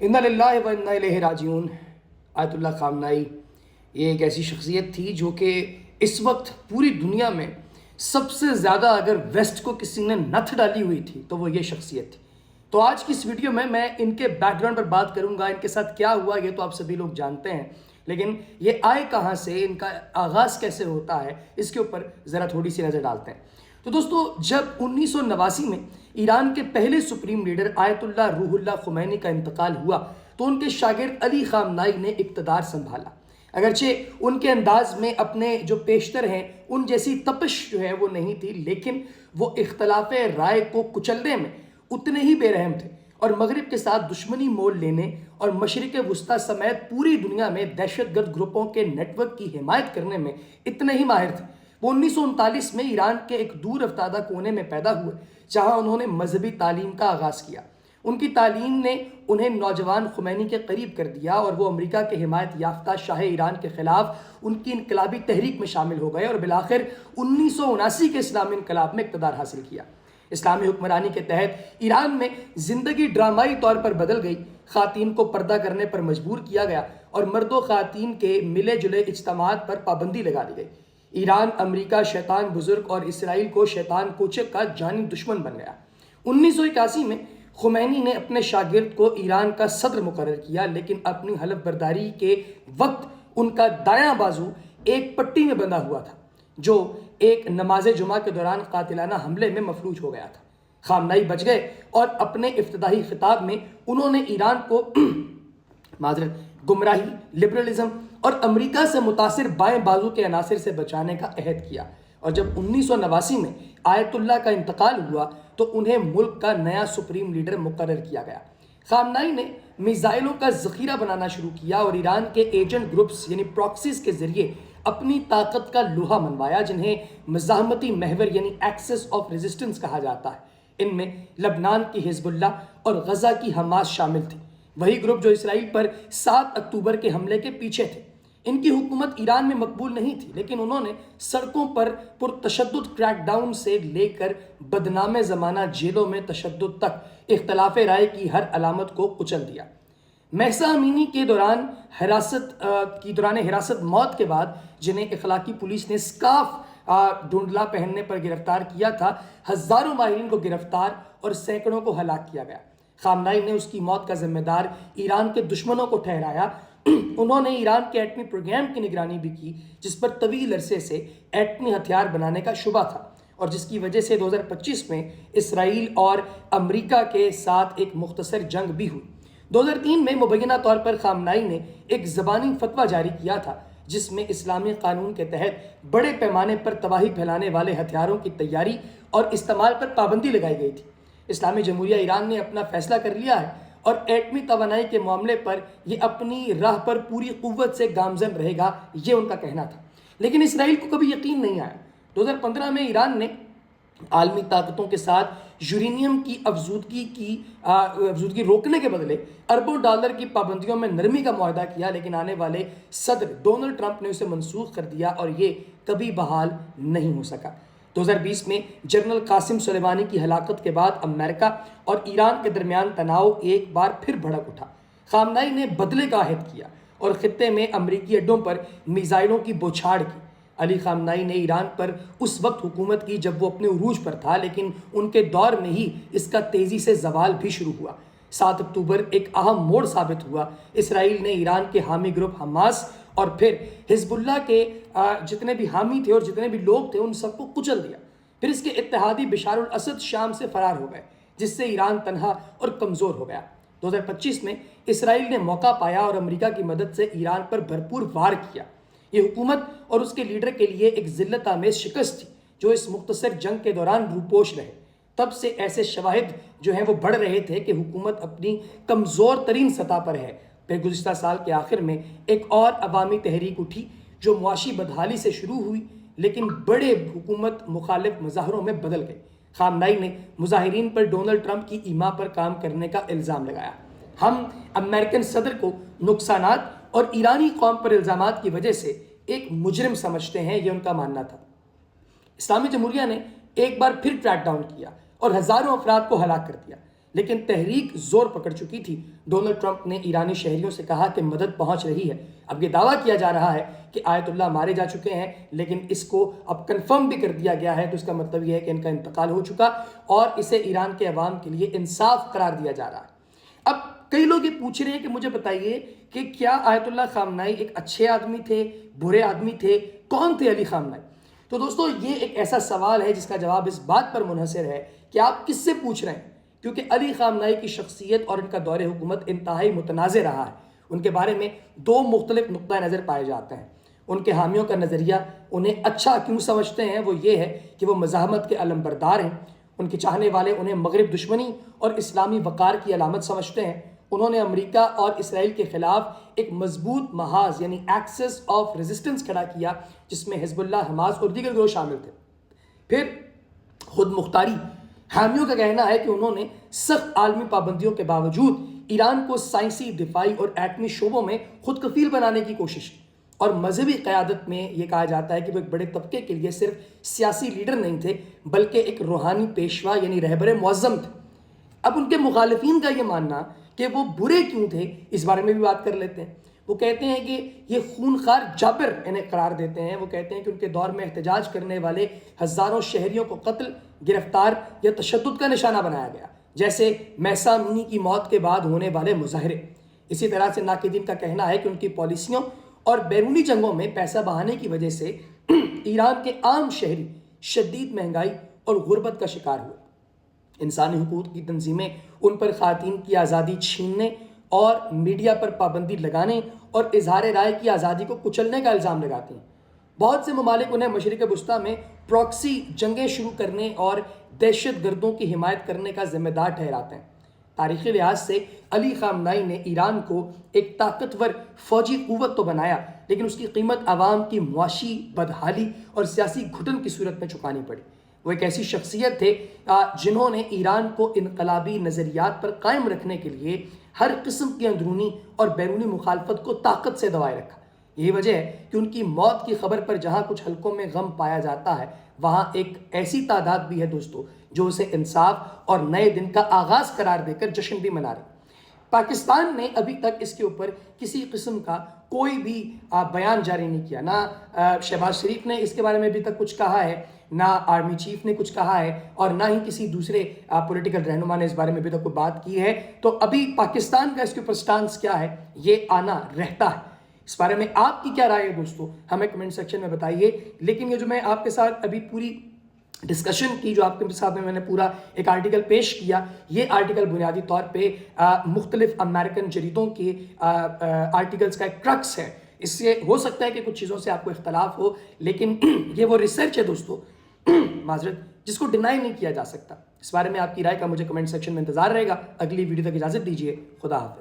انا للہ و انا الیہ راجعون۔ آیت اللہ خامنائی یہ ایک ایسی شخصیت تھی جو کہ اس وقت پوری دنیا میں سب سے زیادہ اگر ویسٹ کو کسی نے نتھ ڈالی ہوئی تھی تو وہ یہ شخصیت تھی۔ تو آج کی اس ویڈیو میں ان کے بیک گراؤنڈ پر بات کروں گا، ان کے ساتھ کیا ہوا یہ تو آپ سبھی لوگ جانتے ہیں، لیکن یہ آئے کہاں سے، ان کا آغاز کیسے ہوتا ہے، اس کے اوپر ذرا تھوڑی سی نظر ڈالتے ہیں۔ تو دوستو، جب 1989 میں ایران کے پہلے سپریم لیڈر آیت اللہ روح اللہ خمینی کا انتقال ہوا تو ان کے شاگرد علی خامنائی نے اقتدار سنبھالا۔ اگرچہ ان کے انداز میں اپنے جو پیشتر ہیں ان جیسی تپش جو ہے وہ نہیں تھی، لیکن وہ اختلاف رائے کو کچلنے میں اتنے ہی بے رحم تھے اور مغرب کے ساتھ دشمنی مول لینے اور مشرق وسطیٰ سمیت پوری دنیا میں دہشت گرد گروپوں کے نیٹ ورک کی حمایت کرنے میں اتنے ہی ماہر تھے۔ وہ 1939 میں ایران کے ایک دور افتادہ کونے میں پیدا ہوئے جہاں انہوں نے مذہبی تعلیم کا آغاز کیا۔ ان کی تعلیم نے انہیں نوجوان خمینی کے قریب کر دیا اور وہ امریکہ کے حمایت یافتہ شاہ ایران کے خلاف ان کی انقلابی تحریک میں شامل ہو گئے اور بالآخر 1979 کے اسلامی انقلاب میں اقتدار حاصل کیا۔ اسلامی حکمرانی کے تحت ایران میں زندگی ڈرامائی طور پر بدل گئی، خواتین کو پردہ کرنے پر مجبور کیا گیا اور مرد و خواتین کے ملے جلے اجتماعات پر پابندی لگا دی گئی۔ ایران امریکہ شیطان بزرگ اور اسرائیل کو شیطان کوچک کا جانی دشمن بن گیا۔ 1981 میں خمینی نے اپنے شاگرد کو ایران کا صدر مقرر کیا، لیکن اپنی حلف برداری کے وقت ان کا دایاں بازو ایک پٹی میں بندھا ہوا تھا جو ایک نماز جمعہ کے دوران قاتلانہ حملے میں مفلوج ہو گیا تھا۔ خامنائی بچ گئے اور اپنے افتتاحی خطاب میں انہوں نے ایران کو گمراہی، لبرلزم اور امریکہ سے متاثر بائیں بازو کے عناصر سے بچانے کا عہد کیا، اور جب 1989 میں آیت اللہ کا انتقال ہوا تو انہیں ملک کا نیا سپریم لیڈر مقرر کیا گیا۔ خامنائی نے میزائلوں کا ذخیرہ بنانا شروع کیا اور ایران کے ایجنٹ گروپس یعنی پراکسیز کے ذریعے اپنی طاقت کا لوہا منوایا، جنہیں مزاحمتی محور یعنی ایکسس آف ریزسٹنس کہا جاتا ہے۔ ان میں لبنان کی حزب اللہ اور غزہ کی حماس شامل تھی، وہی گروپ جو اسرائیل پر 7 اکتوبر کے حملے کے پیچھے تھے۔ ان کی حکومت ایران میں مقبول نہیں تھی، لیکن انہوں نے سڑکوں پر پرتشدد کریک ڈاؤن سے لے کر بدنام زمانہ جیلوں میں تشدد تک اختلاف رائے کی ہر علامت کو کچل دیا۔ مہسا امینی کے دوران حراست موت کے بعد، جنہیں اخلاقی پولیس نے سکارف ڈھونڈلا پہننے پر گرفتار کیا تھا، ہزاروں ماہرین کو گرفتار اور سینکڑوں کو ہلاک کیا گیا۔ خامنائی نے اس کی موت کا ذمہ دار ایران کے دشمنوں کو ٹھہرایا۔ انہوں نے ایران کے ایٹمی پروگرام کی نگرانی بھی کی، جس پر طویل عرصے سے ایٹمی ہتھیار بنانے کا شبہ تھا اور جس کی وجہ سے 2025 میں اسرائیل اور امریکہ کے ساتھ ایک مختصر جنگ بھی ہوئی۔ 2003 میں مبینہ طور پر خامنائی نے ایک زبانی فتویٰ جاری کیا تھا جس میں اسلامی قانون کے تحت بڑے پیمانے پر تباہی پھیلانے والے ہتھیاروں کی تیاری اور استعمال پر پابندی لگائی گئی تھی۔ اسلامی جمہوریہ ایران نے اپنا فیصلہ کر لیا ہے اور ایٹمی توانائی کے معاملے پر یہ اپنی راہ پر پوری قوت سے گامزن رہے گا، یہ ان کا کہنا تھا، لیکن اسرائیل کو کبھی یقین نہیں آیا۔ 2015 میں ایران نے عالمی طاقتوں کے ساتھ یورینیم کی افزودگی روکنے کے بدلے اربوں ڈالر کی پابندیوں میں نرمی کا معاہدہ کیا، لیکن آنے والے صدر ڈونلڈ ٹرمپ نے اسے منسوخ کر دیا اور یہ کبھی بحال نہیں ہو سکا۔ 2020 میں جنرل قاسم سلیمانی کی ہلاکت کے بعد امریکہ اور ایران کے درمیان تناؤ ایک بار پھر بھڑک اٹھا۔ خامنائی نے بدلے کا عہد کیا اور خطے میں امریکی اڈوں پر میزائلوں کی بوچھاڑ کی۔ علی خامنائی نے ایران پر اس وقت حکومت کی جب وہ اپنے عروج پر تھا، لیکن ان کے دور میں ہی اس کا تیزی سے زوال بھی شروع ہوا۔ 7 اکتوبر ایک اہم موڑ ثابت ہوا۔ اسرائیل نے ایران کے حامی گروپ حماس اور پھر حزب اللہ کے جتنے بھی حامی تھے اور جتنے بھی لوگ تھے ان سب کو کچل دیا۔ پھر اس کے اتحادی بشار الاسد شام سے فرار ہو گئے، جس سے ایران تنہا اور کمزور ہو گیا۔ 2025 میں اسرائیل نے موقع پایا اور امریکہ کی مدد سے ایران پر بھرپور وار کیا۔ یہ حکومت اور اس کے لیڈر کے لیے ایک ذلت آمیز شکست تھی جو اس مختصر جنگ کے دوران روپوش رہے۔ تب سے ایسے شواہد جو ہیں وہ بڑھ رہے تھے کہ حکومت اپنی کمزور ترین سطح پر ہے۔ پھر گزشتہ سال کے آخر میں ایک اور عوامی تحریک اٹھی جو معاشی بدحالی سے شروع ہوئی لیکن بڑے حکومت مخالف مظاہروں میں بدل گئی۔ خامنائی نے مظاہرین پر ڈونلڈ ٹرمپ کی ایما پر کام کرنے کا الزام لگایا۔ ہم امریکن صدر کو نقصانات اور ایرانی قوم پر الزامات کی وجہ سے ایک مجرم سمجھتے ہیں، یہ ان کا ماننا تھا۔ اسلامی جمہوریہ نے ایک بار پھر کریک ڈاؤن کیا اور ہزاروں افراد کو ہلاک کر دیا۔ لیکن تحریک زور پکڑ چکی تھی۔ ڈونلڈ ٹرمپ نے ایرانی شہریوں سے کہا کہ مدد پہنچ رہی ہے۔ اب یہ دعویٰ کیا جا رہا ہے کہ آیت اللہ مارے جا چکے ہیں، لیکن اس کو اب کنفرم بھی کر دیا گیا ہے، تو اس کا مطلب یہ ہے کہ ان کا انتقال ہو چکا اور اسے ایران کے عوام کے لیے انصاف قرار دیا جا رہا ہے۔ اب کئی لوگ یہ پوچھ رہے ہیں کہ مجھے بتائیے کہ کیا آیت اللہ خامنائی ایک اچھے آدمی تھے، برے آدمی تھے، کون تھے علی خامنائی؟ تو دوستو یہ ایک ایسا سوال ہے جس کا جواب اس بات پر منحصر ہے کہ آپ کس سے پوچھ رہے ہیں، کیونکہ علی خامنائی کی شخصیت اور ان کا دور حکومت انتہائی متنازع رہا ہے۔ ان کے بارے میں دو مختلف نقطہ نظر پائے جاتے ہیں۔ ان کے حامیوں کا نظریہ انہیں اچھا کیوں سمجھتے ہیں، وہ یہ ہے کہ وہ مزاحمت کے علمبردار ہیں۔ ان کے چاہنے والے انہیں مغرب دشمنی اور اسلامی وقار کی علامت سمجھتے ہیں۔ انہوں نے امریکہ اور اسرائیل کے خلاف ایک مضبوط محاذ یعنی ایکسس آف ریزسٹنس کھڑا کیا، جس میں حزب اللہ، حماس اور دیگر گروہ شامل تھے۔ پھر خود مختاری حامیوں کا کہنا ہے کہ انہوں نے سخت عالمی پابندیوں کے باوجود ایران کو سائنسی، دفاعی اور ایٹمی شعبوں میں خود کفیل بنانے کی کوشش کی، اور مذہبی قیادت میں یہ کہا جاتا ہے کہ وہ ایک بڑے طبقے کے لیے صرف سیاسی لیڈر نہیں تھے بلکہ ایک روحانی پیشوا یعنی رہبر معظم تھے۔ اب ان کے مخالفین کا یہ ماننا کہ وہ برے کیوں تھے، اس بارے میں بھی بات کر لیتے ہیں۔ وہ کہتے ہیں کہ یہ خونخوار جابر انہیں قرار دیتے ہیں۔ وہ کہتے ہیں کہ ان کے دور میں احتجاج کرنے والے ہزاروں شہریوں کو قتل، گرفتار یا تشدد کا نشانہ بنایا گیا، جیسے مہسا امینی کی موت کے بعد ہونے والے مظاہرے۔ اسی طرح سے ناقدین کا کہنا ہے کہ ان کی پالیسیوں اور بیرونی جنگوں میں پیسہ بہانے کی وجہ سے ایران کے عام شہری شدید مہنگائی اور غربت کا شکار ہوئے۔ انسانی حقوق کی تنظیمیں ان پر خواتین کی آزادی چھیننے اور میڈیا پر پابندی لگانے اور اظہار رائے کی آزادی کو کچلنے کا الزام لگاتی ہیں۔ بہت سے ممالک انہیں مشرق وسطیٰ میں پراکسی جنگیں شروع کرنے اور دہشت گردوں کی حمایت کرنے کا ذمہ دار ٹھہراتے ہیں۔ تاریخی لحاظ سے علی خامنائی نے ایران کو ایک طاقتور فوجی قوت تو بنایا، لیکن اس کی قیمت عوام کی معاشی بدحالی اور سیاسی گھٹن کی صورت میں چکانی پڑی۔ وہ ایک ایسی شخصیت تھے جنہوں نے ایران کو انقلابی نظریات پر قائم رکھنے کے لیے ہر قسم کی اندرونی اور بیرونی مخالفت کو طاقت سے دبائے رکھا۔ یہی وجہ ہے کہ ان کی موت کی خبر پر جہاں کچھ حلقوں میں غم پایا جاتا ہے، وہاں ایک ایسی تعداد بھی ہے دوستو جو اسے انصاف اور نئے دن کا آغاز قرار دے کر جشن بھی منا رہے۔ پاکستان نے ابھی تک اس کے اوپر کسی قسم کا کوئی بھی بیان جاری نہیں کیا، نہ شہباز شریف نے اس کے بارے میں ابھی تک کچھ کہا ہے، نہ آرمی چیف نے کچھ کہا ہے، اور نہ ہی کسی دوسرے پولیٹیکل رہنما نے اس بارے میں ابھی تک کوئی بات کی ہے۔ تو ابھی پاکستان کا اس کے اوپر سٹانس کیا ہے، یہ آنا رہتا ہے۔ اس بارے میں آپ کی کیا رائے ہے دوستو، ہمیں کمنٹ سیکشن میں بتائیے۔ لیکن یہ جو میں آپ کے ساتھ ابھی پوری ڈسکشن کی، جو آپ کے ساتھ میں نے پورا ایک آرٹیکل پیش کیا، یہ آرٹیکل بنیادی طور پہ مختلف امریکن جریدوں کے آرٹیکلز کا ایک کرکس ہے۔ اس سے ہو سکتا ہے کہ کچھ چیزوں سے آپ کو اختلاف ہو، لیکن یہ وہ ریسرچ ہے دوستو، معذرت، جس کو ڈینائی نہیں کیا جا سکتا۔ اس بارے میں آپ کی رائے کا مجھے کمنٹ سیکشن میں انتظار رہے گا۔ اگلی ویڈیو تک اجازت دیجیے، خدا حافظ۔